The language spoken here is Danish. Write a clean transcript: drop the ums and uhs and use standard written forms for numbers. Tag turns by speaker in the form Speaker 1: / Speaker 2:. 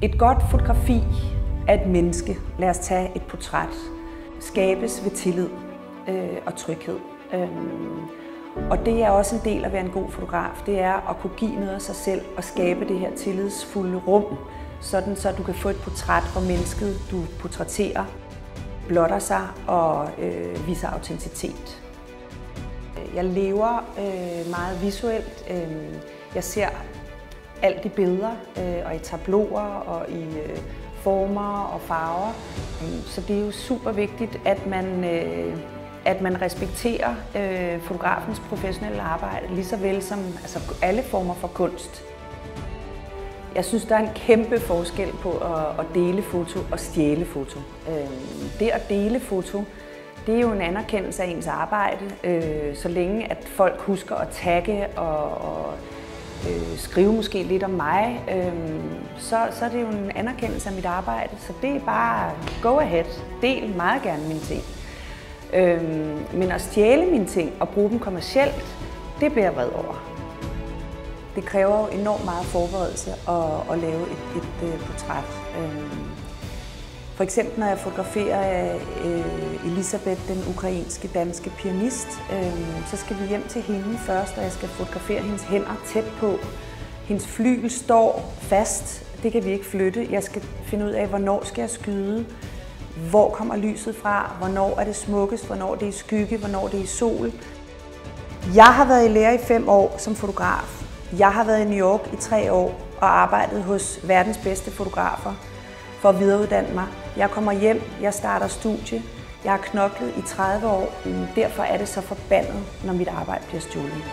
Speaker 1: Et godt fotografi af et menneske, lad os tage et portræt, skabes ved tillid og tryghed. Og det er også en del af at være en god fotograf, det er at kunne give noget af sig selv og skabe det her tillidsfulde rum, sådan så du kan få et portræt, hvor mennesket, du portrætterer, blotter sig og viser autenticitet. Jeg lever meget visuelt. Jeg ser alt i billeder og i tabloer og i former og farver. Så det er jo super vigtigt, at man respekterer fotografens professionelle arbejde, lige så vel som alle former for kunst. Jeg synes, der er en kæmpe forskel på at dele foto og stjæle foto. Det at dele foto, det er jo en anerkendelse af ens arbejde, så længe at folk husker at tagge og skrive måske lidt om mig, så er det jo en anerkendelse af mit arbejde. Så det er bare go ahead, del meget gerne mine ting. Men at stjæle mine ting og bruge dem kommercielt, det bliver jeg vred over. Det kræver jo enormt meget forberedelse at lave et portræt. For eksempel når jeg fotograferer Elisabeth, den ukrainske danske pianist, så skal vi hjem til hende først, og jeg skal fotografere hendes hænder tæt på. Hendes flygel står fast, det kan vi ikke flytte. Jeg skal finde ud af, hvornår skal jeg skyde, hvor kommer lyset fra, hvornår er det smukkest, hvornår det er i skygge, hvornår det er i sol. Jeg har været i lære i 5 år som fotograf. Jeg har været i New York i 3 år og arbejdet hos verdens bedste fotografer for at videreuddanne mig. Jeg kommer hjem, jeg starter studie, jeg har knoklet i 30 år, derfor er det så forbandet, når mit arbejde bliver stjålet.